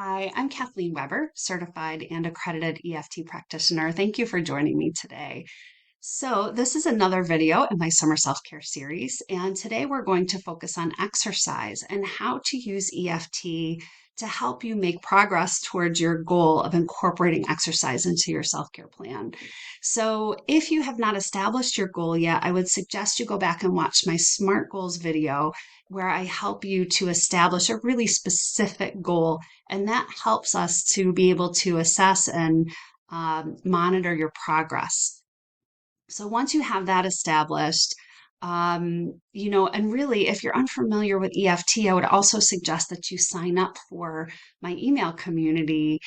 Hi, I'm Kathleen Weber, certified and accredited EFT practitioner. Thank you for joining me today. So, this is another video in my summer self care series, and today we're going to focus on exercise and how to use EFT to help you make progress towards your goal of incorporating exercise into your self care plan. So, if you have not established your goal yet, I would suggest you go back and watch my SMART Goals video where I help you to establish a really specific goal, and that helps us to be able to assess and monitor your progress. So once you have that established, and really, if you're unfamiliar with EFT, I would also suggest that you sign up for my email community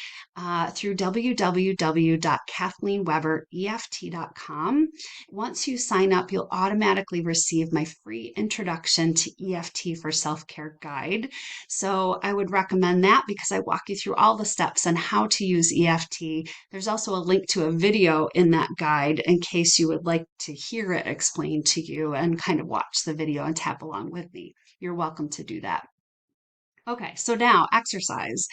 through www.kathleenwebereft.com. Once you sign up, you'll automatically receive my free introduction to EFT for self-care guide. So I would recommend that because I walk you through all the steps on how to use EFT. There's also a link to a video in that guide in case you would like to hear it explained to you and kind of watch the video and tap along with me. You're welcome to do that. Okay, so now exercise.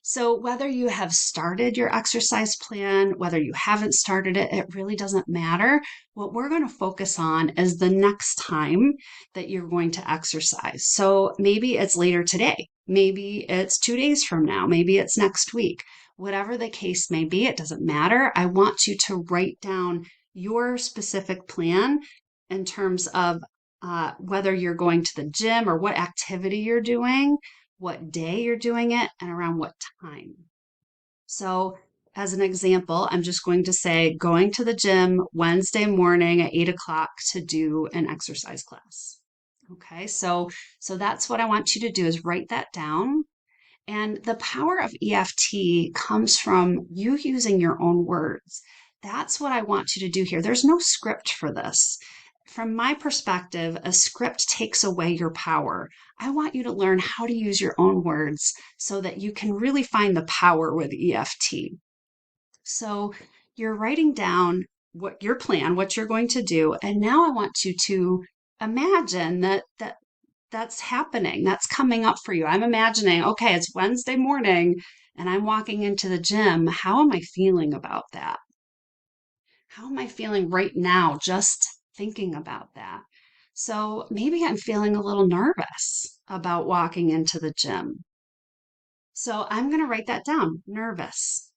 So, whether you have started your exercise plan, whether you haven't started it, it really doesn't matter. What we're going to focus on is the next time that you're going to exercise. So, maybe it's later today, maybe it's 2 days from now, maybe it's next week. Whatever the case may be, it doesn't matter. I want you to write down your specific plan in terms of whether you're going to the gym or what activity you're doing, what day you're doing it, and around what time. So, as an example, I'm just going to say going to the gym Wednesday morning at 8 o'clock to do an exercise class. Okay, so that's what I want you to do is write that down. And the power of EFT comes from you using your own words. That's what I want you to do here. There's no script for this. From my perspective, a script takes away your power. I want you to learn how to use your own words so that you can really find the power with EFT. So you're writing down what your plan, what you're going to do, and now I want you to imagine that's happening. That's coming up for you. I'm imagining, okay, it's Wednesday morning and I'm walking into the gym. How am I feeling about that? How am I feeling right now just thinking about that? So maybe I'm feeling a little nervous about walking into the gym. So I'm going to write that down, nervous.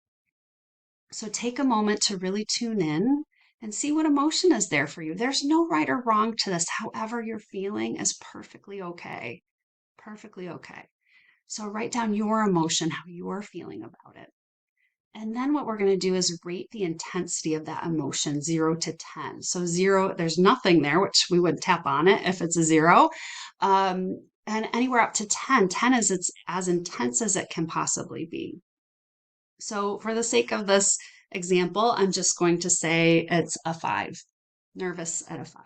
So take a moment to really tune in and see what emotion is there for you. There's no right or wrong to this. However you're feeling is perfectly okay. Perfectly okay. So write down your emotion, how you're feeling about it. And then what we're going to do is rate the intensity of that emotion 0 to 10. So 0, there's nothing there, which we would tap on it if it's a 0. And anywhere up to 10. 10 is it's as intense as it can possibly be. So for the sake of this example, I'm just going to say it's a 5, nervous at a 5.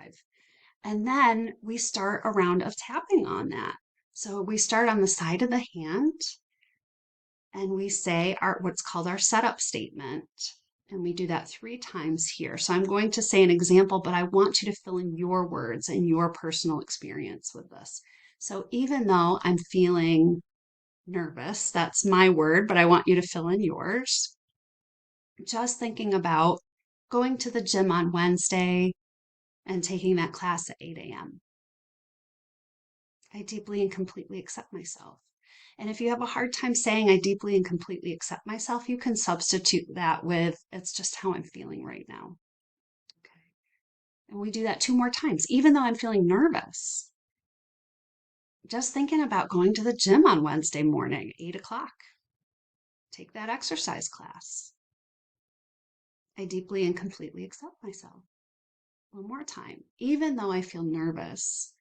And then we start a round of tapping on that. So we start on the side of the hand and we say what's called our setup statement. And we do that 3 times here. So I'm going to say an example, but I want you to fill in your words and your personal experience with this. So even though I'm feeling nervous, that's my word, but I want you to fill in yours. Just thinking about going to the gym on Wednesday and taking that class at 8 a.m. I deeply and completely accept myself. And if you have a hard time saying I deeply and completely accept myself, you can substitute that with it's just how I'm feeling right now. Okay. And we do that 2 more times, even though I'm feeling nervous. Just thinking about going to the gym on Wednesday morning, 8 o'clock. Take that exercise class. I deeply and completely accept myself. One more time, even though I feel nervous,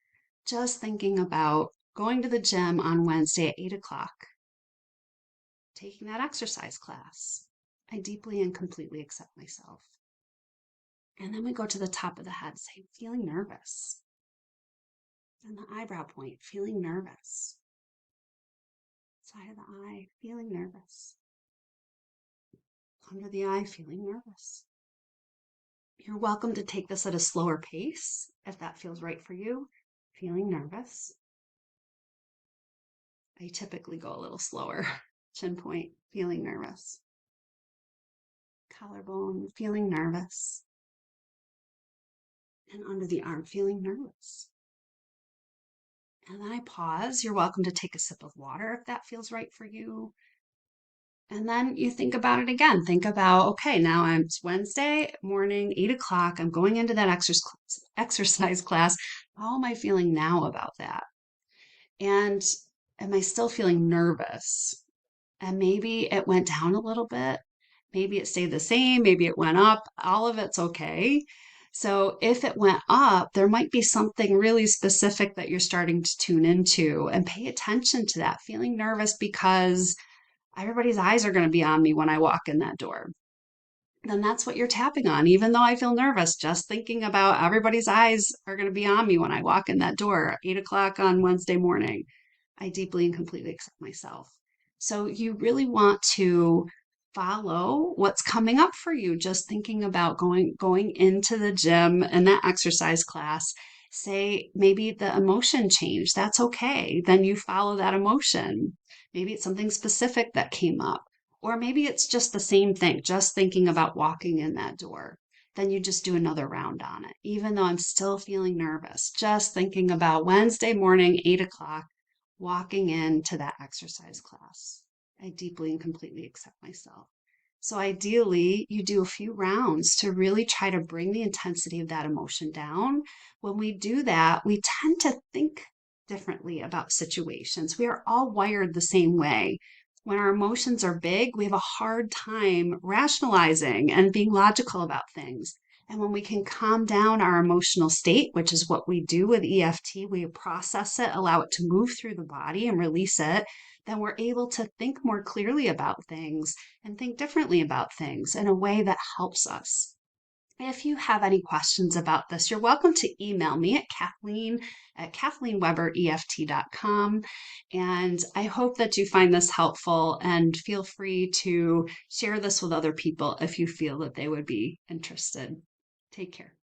just thinking about going to the gym on Wednesday at 8 o'clock, taking that exercise class. I deeply and completely accept myself. And then we go to the top of the head, say, feeling nervous. And the eyebrow point, feeling nervous. Side of the eye, feeling nervous. Under the eye, feeling nervous. You're welcome to take this at a slower pace if that feels right for you. Feeling nervous. I typically go a little slower Chin point, feeling nervous. Collarbone, feeling nervous. And under the arm, feeling nervous. And then I pause. You're welcome to take a sip of water if that feels right for you. And then you think about it again. Think about, okay, now it's Wednesday morning, 8 o'clock. I'm going into that exercise class. How am I feeling now about that? And am I still feeling nervous? And maybe it went down a little bit. Maybe it stayed the same. Maybe it went up. All of it's okay. So if it went up, there might be something really specific that you're starting to tune into and pay attention to that. Feeling nervous because everybody's eyes are going to be on me when I walk in that door. Then that's what you're tapping on. Even though I feel nervous, just thinking about everybody's eyes are going to be on me when I walk in that door, 8 o'clock on Wednesday morning. I deeply and completely accept myself. So you really want to follow what's coming up for you. Just thinking about going into the gym and that exercise class. Say maybe the emotion changed. That's okay. Then you follow that emotion. Maybe it's something specific that came up. Or maybe it's just the same thing, just thinking about walking in that door. Then you just do another round on it. Even though I'm still feeling nervous, just thinking about Wednesday morning, 8 o'clock, walking into that exercise class. I deeply and completely accept myself. So ideally, you do a few rounds to really try to bring the intensity of that emotion down. When we do that, we tend to think differently about situations. We are all wired the same way. When our emotions are big, we have a hard time rationalizing and being logical about things. And when we can calm down our emotional state, which is what we do with EFT, we process it, allow it to move through the body and release it, then we're able to think more clearly about things and think differently about things in a way that helps us. If you have any questions about this, you're welcome to email me at kathleenwebereft.com. And I hope that you find this helpful and feel free to share this with other people if you feel that they would be interested. Take care.